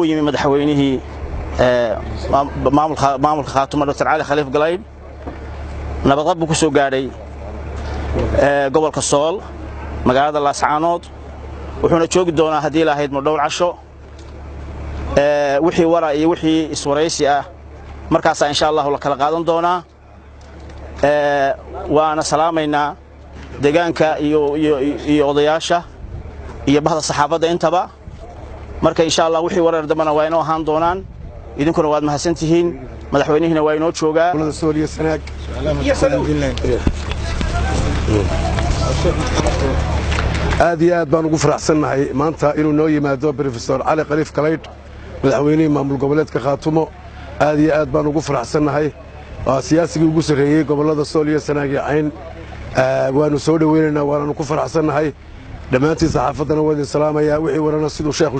نوي من مدحوينه maamulka Khaatumo Dr. Cali Khaliif Galayd nabad ku soo gaaray gobolka Sool magaalada Laascaanood wuxuuna joogi doonaa hadii la hayd dhowr casho wixii wara iyo wixii iswaraysi ah markaas insha Allah la kala qaadan doonaa waana salaamayna deegaanka iyo odayaasha iyo bahda saxaafadda intaba marka insha Allah wixii warar damana waa inoo ahaan doonaan idinkuna waad mahadsantihiin madaxweynihina waa inoo joogaa gobolada Sool iyo Sanaag aad iyo aad baan ugu faraxsanahay maanta inuu noo yimaado Professor Cali Khaliif Galayd madaxweynaha maamul goboleedka Khaatumo aad iyo aad baan ugu faraxsanahay siyaasigii ugu sareeyay gobolada Sool iyo Sanaag iyo Cayn waanu soo dhaweynaynaa waanu ku faraxsanahay dhamaantii saxaafadana waa idin salaamaya wixii warana sidoo sheekhu